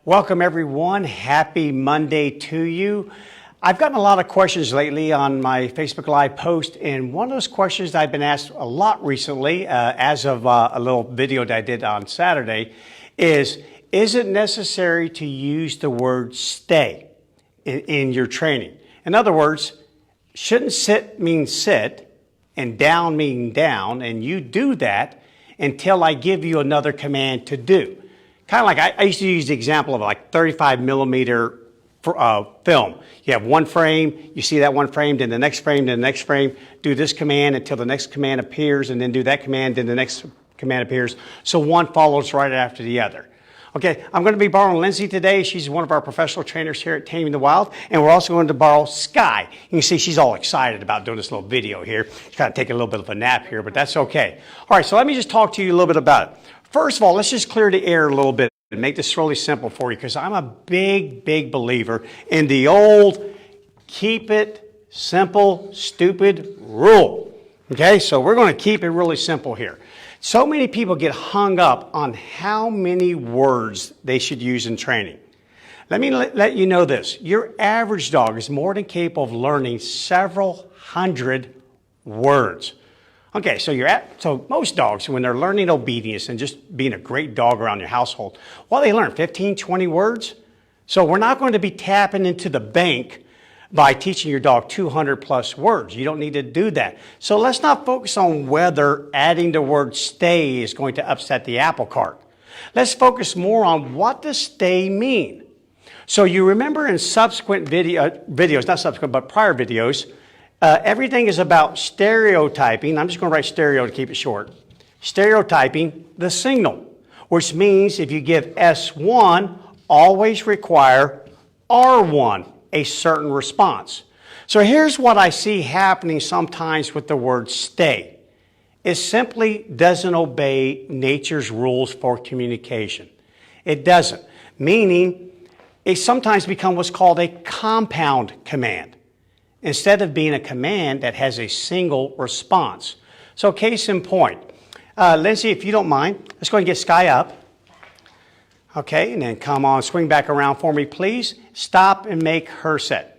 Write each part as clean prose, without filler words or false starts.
Welcome everyone. Happy Monday to you. I've gotten a lot of questions lately on my Facebook Live post, and one of those questions I've been asked a lot recently, as of a little video that I did on Saturday, is it necessary to use the word stay in your training? In other words, shouldn't sit mean sit and down mean down, and you do that until I give you another command to do? Kind of like I used to use the example of like 35 millimeter film. You have one frame, you see that one frame, then the next frame, then the next frame. Do this command until the next command appears, and then do that command, then the next command appears. So one follows right after the other. Okay, I'm going to be borrowing Lindsay today. She's one of our professional trainers here at Taming the Wild, and we're also going to borrow Sky. You can see she's all excited about doing this little video here. She's kind of taking a little bit of a nap here, but that's okay. All right, so let me just talk to you a little bit about it. First of all, let's just clear the air a little bit and make this really simple for you, because I'm a big believer in the old keep it simple, stupid rule. Okay, so we're going to keep it really simple here. So many people get hung up on how many words they should use in training. Let me let you know this. Your average dog is more than capable of learning several hundred words. Okay, so most dogs, when they're learning obedience and just being a great dog around your household, well, they learn 15, 20 words. So we're not going to be tapping into the bank by teaching your dog 200 plus words. You don't need to do that. So let's not focus on whether adding the word stay is going to upset the apple cart. Let's focus more on what does stay mean. So you remember in subsequent videos, not subsequent, but prior videos, everything is about stereotyping. I'm just going to write stereo to keep it short. Stereotyping the signal, which means if you give S1, always require R1, a certain response. So here's what I see happening sometimes with the word stay. It simply doesn't obey nature's rules for communication. It doesn't, meaning it sometimes becomes what's called a compound command, instead of being a command that has a single response. So case in point, Lindsay, if you don't mind, let's go ahead and get Sky up. Okay, and then come on, swing back around for me, please. Stop and make her sit.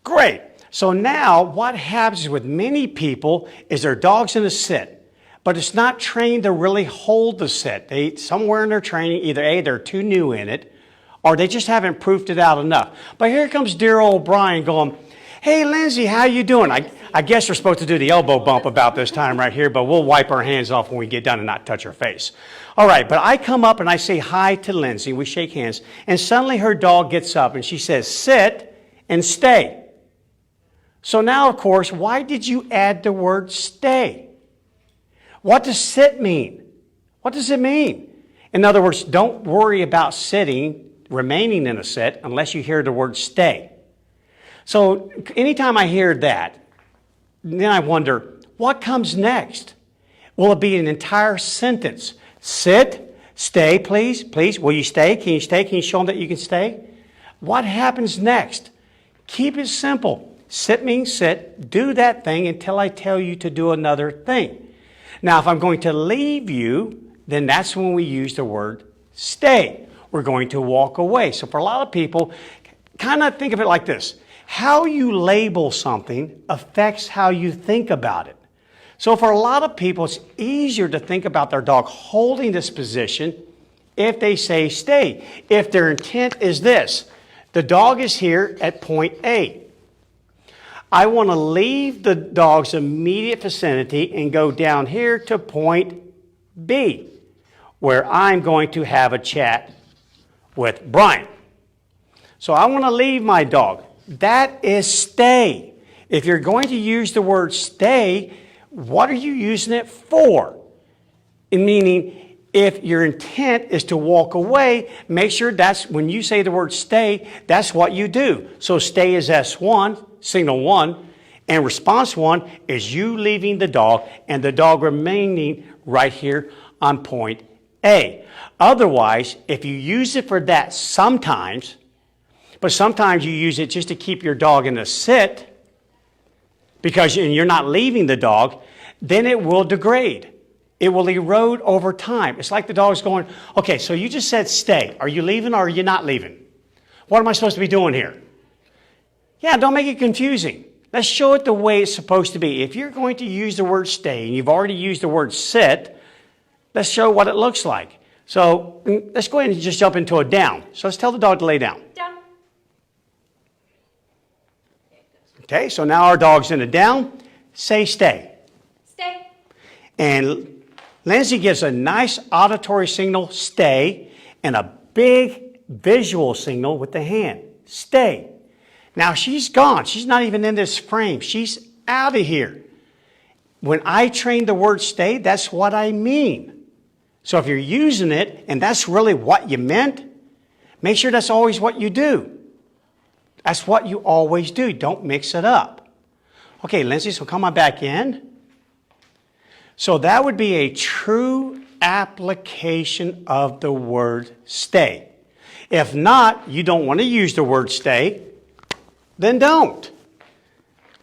Great. So now what happens with many people is their dog's in a sit, but it's not trained to really hold the sit. Somewhere in their training, either A, they're too new in it, or they just haven't proofed it out enough. But here comes dear old Bryan going, hey, Lindsay, how you doing? I guess we're supposed to do the elbow bump about this time right here, but we'll wipe our hands off when we get done and not touch her face. All right, but I come up and I say hi to Lindsay. We shake hands, and suddenly her dog gets up and she says, sit and stay. So now, of course, why did you add the word stay? What does sit mean? What does it mean? In other words, don't worry about sitting, remaining in a sit, unless you hear the word stay. So anytime I hear that, then I wonder, what comes next? Will it be an entire sentence? Sit, stay, please, please. Will you stay? Can you stay? Can you show them that you can stay? What happens next? Keep it simple. Sit means sit. Do that thing until I tell you to do another thing. Now, if I'm going to leave you, then that's when we use the word stay. We're going to walk away. So for a lot of people, kind of think of it like this. How you label something affects how you think about it. So for a lot of people, it's easier to think about their dog holding this position if they say stay. If their intent is this, the dog is here at point A. I want to leave the dog's immediate vicinity and go down here to point B, where I'm going to have a chat with Bryan. So I want to leave my dog. That is stay. If you're going to use the word stay, what are you using it for? Meaning, if your intent is to walk away, make sure that's, when you say the word stay, that's what you do. So stay is S1, signal 1, and response 1 is you leaving the dog and the dog remaining right here on point A. Otherwise, if you use it for that sometimes, but sometimes you use it just to keep your dog in a sit because you're not leaving the dog, then it will degrade. It will erode over time. It's like the dog's going, okay, so you just said stay. Are you leaving or are you not leaving? What am I supposed to be doing here? Yeah, don't make it confusing. Let's show it the way it's supposed to be. If you're going to use the word stay and you've already used the word sit, let's show what it looks like. So let's go ahead and just jump into a down. So let's tell the dog to lay down. Down. Okay, so now our dog's in a down. Say stay. Stay. And Lindsay gives a nice auditory signal, stay, and a big visual signal with the hand, stay. Now she's gone. She's not even in this frame. She's out of here. When I train the word stay, that's what I mean. So if you're using it and that's really what you meant, make sure that's always what you do. That's what you always do. Don't mix it up. Okay, Lindsay, so come on back in. So that would be a true application of the word stay. If not, you don't want to use the word stay, then don't.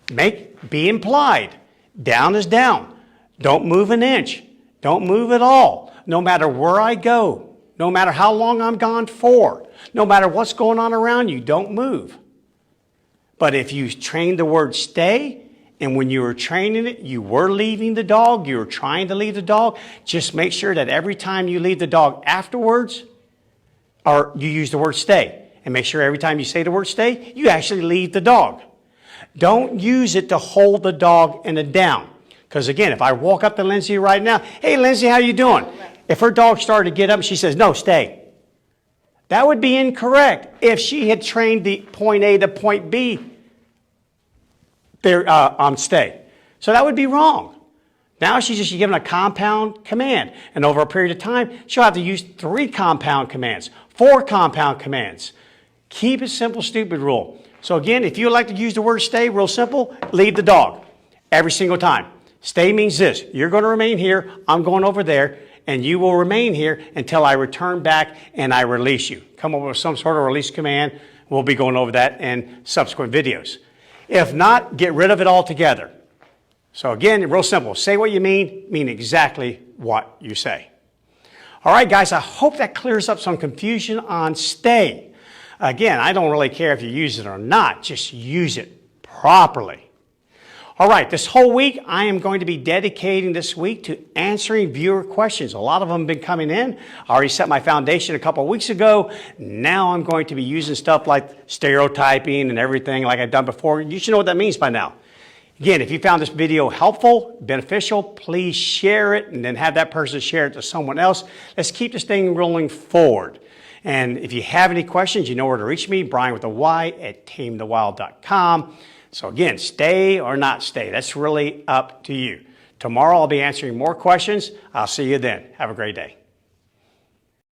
Be implied. Down is down. Don't move an inch. Don't move at all. No matter where I go, no matter how long I'm gone for, no matter what's going on around you, don't move. But if you train the word stay, and when you were training it, you were leaving the dog, you were trying to leave the dog, just make sure that every time you leave the dog afterwards, or you use the word stay. And make sure every time you say the word stay, you actually leave the dog. Don't use it to hold the dog in a down. Because again, if I walk up to Lindsay right now, hey Lindsay, how you doing? If her dog started to get up and she says, no, stay. That would be incorrect if she had trained the point A to point B there on stay. So that would be wrong. Now she's just given a compound command. And over a period of time, she'll have to use 3 compound commands, 4 compound commands. Keep it simple, stupid rule. So again, if you like to use the word stay, real simple, leave the dog every single time. Stay means this. You're going to remain here. I'm going over there. And you will remain here until I return back and I release you. Come up with some sort of release command. We'll be going over that in subsequent videos. If not, get rid of it altogether. So again, real simple. Say what you mean exactly what you say. All right, guys, I hope that clears up some confusion on stay. Again, I don't really care if you use it or not. Just use it properly. All right, this whole week, I am going to be dedicating this week to answering viewer questions. A lot of them have been coming in. I already set my foundation a couple of weeks ago. Now I'm going to be using stuff like stereotyping and everything like I've done before. You should know what that means by now. Again, if you found this video helpful, beneficial, please share it and then have that person share it to someone else. Let's keep this thing rolling forward. And if you have any questions, you know where to reach me, Bryan with a Y at tamingthewild.com. So again, stay or not stay, that's really up to you. Tomorrow I'll be answering more questions. I'll see you then. Have a great day.